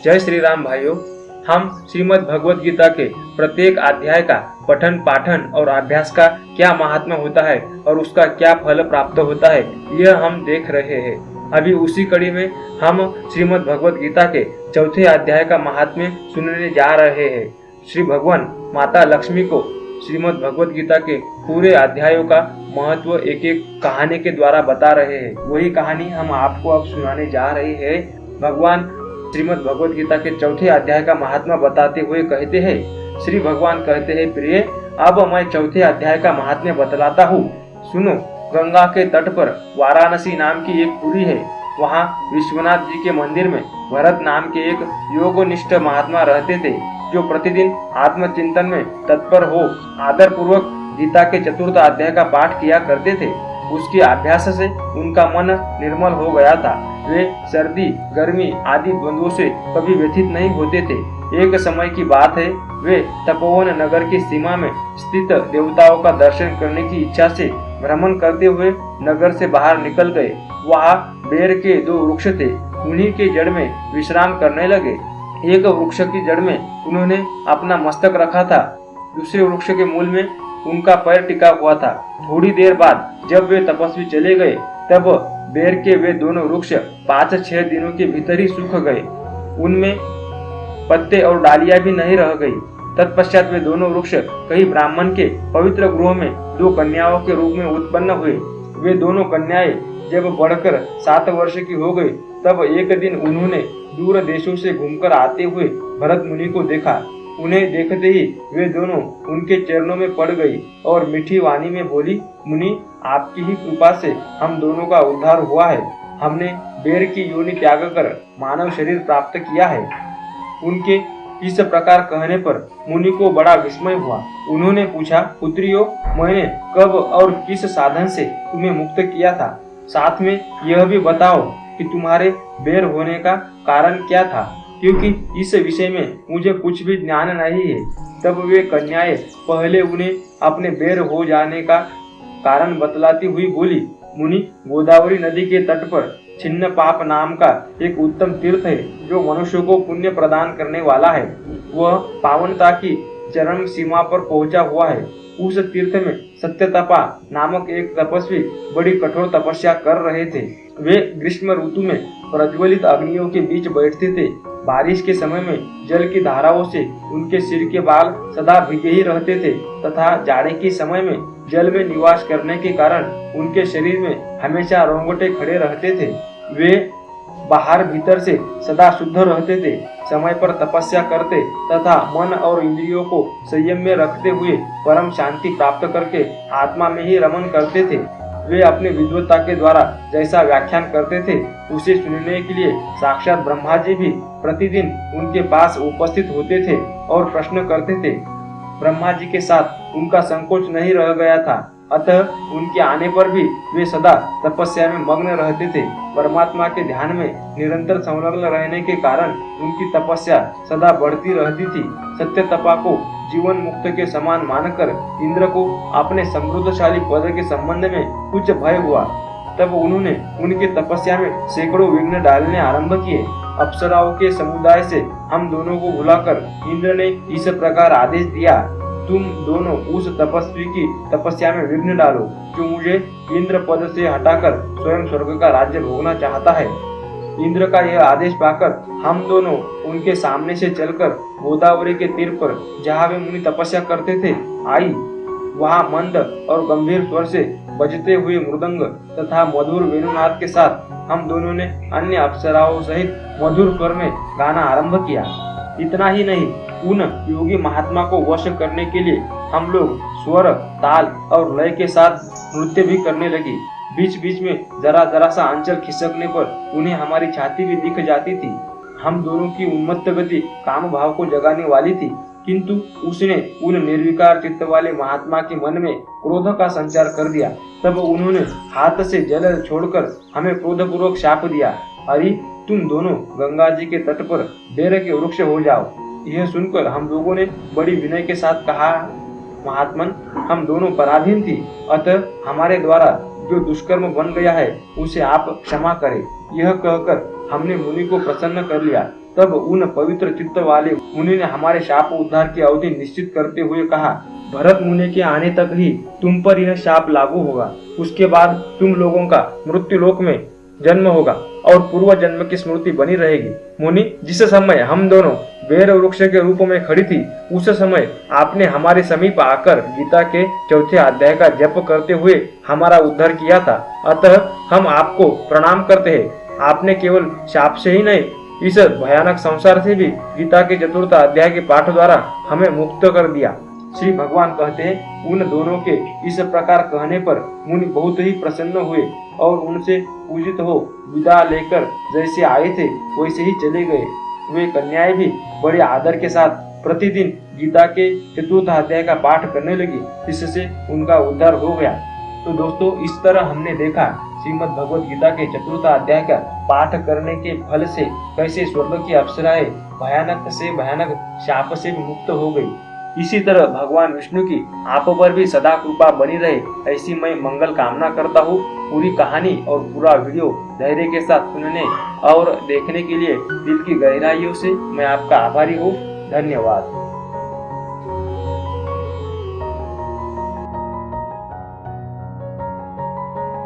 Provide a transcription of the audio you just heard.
जय श्री राम भाइयों। हम श्रीमद् भगवत गीता के प्रत्येक अध्याय का पठन पाठन और अभ्यास का क्या महात्मा होता है और उसका क्या फल प्राप्त होता है, यह हम देख रहे हैं। अभी उसी कड़ी में हम श्रीमद् भगवत गीता के चौथे अध्याय का महात्म्य सुनने जा रहे हैं। श्री भगवान माता लक्ष्मी को श्रीमद् भगवत गीता के पूरे अध्यायों का महत्व एक एक कहानी के द्वारा बता रहे हैं। वही कहानी हम आपको अब सुनाने जा रहे हैं। भगवान श्रीमद् भगवत गीता के चौथे अध्याय का महात्मा बताते हुए कहते हैं, श्री भगवान कहते हैं, प्रिय, अब मैं चौथे अध्याय का महात्म्य बतलाता हूँ। सुनो। गंगा के तट पर वाराणसी नाम की एक पुरी है। वहाँ विश्वनाथ जी के मंदिर में भरत नाम के एक योगनिष्ठ महात्मा रहते थे, जो प्रतिदिन आत्मचिंतन में तत्पर हो आदर पूर्वक गीता के चतुर्थ अध्याय का पाठ किया करते थे। उसके अभ्यास से उनका मन निर्मल हो गया था। वे सर्दी गर्मी आदि द्वंद्वों से कभी व्यथित नहीं होते थे। एक समय की बात है, वे तपोवन नगर की सीमा में स्थित देवताओं का दर्शन करने की इच्छा से भ्रमण करते हुए नगर से बाहर निकल गए। वहाँ बेर के दो वृक्ष थे। उन्हीं के जड़ में विश्राम करने लगे। एक वृक्ष की जड़ में उन्होंने अपना मस्तक रखा था, दूसरे वृक्ष के मूल में उनका पैर टिका हुआ था। थोड़ी देर बाद जब वे तपस्वी चले गए, तब बेर के वे दोनों वृक्ष 5-6 दिनों के भीतर ही सूख गए। उनमें पत्ते और डालियां भी नहीं रह गई। तत्पश्चात वे दोनों वृक्ष कहीं ब्राह्मण के पवित्र गृह में 2 कन्याओं के रूप में उत्पन्न हुए। वे दोनों कन्याएं जब बढ़कर 7 वर्ष की हो गई, तब एक दिन उन्होंने दूर देशों से घूमकर आते हुए भरत मुनि को देखा। उन्हें देखते ही वे दोनों उनके चरणों में पड़ गई और मीठी वाणी में बोली, मुनि, आपकी ही कृपा से हम दोनों का उद्धार हुआ है। हमने बेर की योनि त्याग कर मानव शरीर प्राप्त किया है। उनके इस प्रकार कहने पर मुनि को बड़ा विस्मय हुआ। उन्होंने पूछा, पुत्रियों, मैंने कब और किस साधन से तुम्हें मुक्त किया था? साथ में यह भी बताओ कि तुम्हारे बेर होने का कारण क्या था, क्योंकि इस विषय में मुझे कुछ भी ज्ञान नहीं है। तब वे कन्याएं पहले उन्हें अपने बेर हो जाने का कारण बतलाती हुई बोली, मुनि, गोदावरी नदी के तट पर छिन्न पाप नाम का एक उत्तम तीर्थ है, जो मनुष्य को पुण्य प्रदान करने वाला है। वह पावनता की चरम सीमा पर पहुंचा हुआ है। उस तीर्थ में सत्यतपा नामक एक तपस्वी बड़ी कठोर तपस्या कर रहे थे। वे ग्रीष्म ऋतु में प्रज्वलित अग्नियों के बीच बैठते थे। बारिश के समय में जल की धाराओं से उनके सिर के बाल सदा भीगे ही रहते थे तथा जाड़े के समय में जल में निवास करने के कारण उनके शरीर में हमेशा रोंगटे खड़े रहते थे। वे बाहर भीतर से सदा शुद्ध रहते थे। समय पर तपस्या करते तथा मन और इंद्रियों को संयम में रखते हुए परम शांति प्राप्त करके आत्मा में ही रमन करते थे। वे अपने विद्वत्ता के द्वारा जैसा व्याख्यान करते थे, उसे सुनने के लिए साक्षात ब्रह्मा जी भी प्रतिदिन उनके पास उपस्थित होते थे और प्रश्न करते थे। ब्रह्मा जी के साथ उनका संकोच नहीं रह गया था, अतः उनके आने पर भी वे सदा तपस्या में मग्न रहते थे। परमात्मा के ध्यान में निरंतर संलग्न रहने के कारण उनकी तपस्या सदा बढ़ती रहती थी। सत्य तपा को जीवन मुक्त के समान मानकर इंद्र को अपने समृद्धशाली पद के संबंध में कुछ भय हुआ। तब उन्होंने उनकी तपस्या में सैकड़ों विघ्न डालने आरंभ किए। अप्सराओं के समुदाय से हम दोनों को बुलाकर इंद्र ने इस प्रकार आदेश दिया, तुम दोनों उस तपस्वी की तपस्या में विघ्न डालो, जो मुझे इंद्र पद से हटाकर स्वयं स्वर्ग का राज्य भोगना चाहता है। इंद्र का यह आदेश पाकर हम दोनों उनके सामने से चलकर गोदावरी के तीर पर, जहाँ वे मुनि तपस्या करते थे, आई। वहाँ मंद और गंभीर स्वर से बजते हुए मृदंग तथा मधुर वेणुनाद के साथ हम दोनों ने अन्य अप्सराओं सहित मधुर स्वर में गाना आरंभ किया। इतना ही नहीं, उन योगी महात्मा को वश करने के लिए हम लोग स्वर, ताल और लय के साथ नृत्य भी करने लगे। बीच बीच में जरा जरा सा अंचल खिसकने पर उन्हें हमारी छाती भी दिख जाती थी। हम दोनों की उन्मत्त गति काम भाव को जगाने वाली थी, किंतु उसने उन निर्विकार चित्त वाले महात्मा के मन में क्रोध का संचार कर दिया। तब उन्होंने हाथ से जल छोड़कर हमें क्रोधपूर्वक शाप दिया, अरे तुम दोनों गंगा जी के तट पर बेर के वृक्ष हो जाओ। यह सुनकर हम लोगों ने बड़ी विनय के साथ कहा, महात्मन, हम दोनों पराधीन थी, अतः हमारे द्वारा जो दुष्कर्म बन गया है उसे आप क्षमा करें। यह कहकर हमने मुनि को प्रसन्न कर लिया। तब उन पवित्र चित्त वाले मुनि ने हमारे शाप उद्धार की अवधि निश्चित करते हुए कहा, भरत मुनि के आने तक ही तुम पर यह शाप लागू होगा। उसके बाद तुम लोगों का मृत्यु लोक में जन्म होगा और पूर्व जन्म की स्मृति बनी रहेगी। मुनि, जिस समय हम दोनों बेर वृक्ष के रूप में खड़ी थी, उस समय आपने हमारे समीप आकर गीता के चौथे अध्याय का जप करते हुए हमारा उद्धार किया था। अतः हम आपको प्रणाम करते हैं। आपने केवल शाप से ही नहीं, इस भयानक संसार से भी गीता के चतुर्थ अध्याय के पाठ द्वारा हमें मुक्त कर दिया। श्री भगवान कहते हैं, उन दोनों के इस प्रकार कहने पर मुनि बहुत ही प्रसन्न हुए और उनसे पूजित हो विदा लेकर जैसे आए थे वैसे ही चले गए। वे कन्याएं भी बड़े आदर के साथ प्रतिदिन गीता के चतुर्थ अध्याय का पाठ करने लगी, जिससे उनका उद्धार हो गया। तो दोस्तों, इस तरह हमने देखा श्रीमद् भगवद गीता के चतुर्थ अध्याय का पाठ करने के फल से कैसे स्वर्ग की अप्सराएं भयानक से भयानक शाप से भी मुक्त हो गई। इसी तरह भगवान विष्णु की आप पर भी सदा कृपा बनी रहे, ऐसी मैं मंगल कामना करता हूँ। पूरी कहानी और पूरा वीडियो धैर्य के साथ सुनने और देखने के लिए दिल की गहराइयों से मैं आपका आभारी हूँ। धन्यवाद।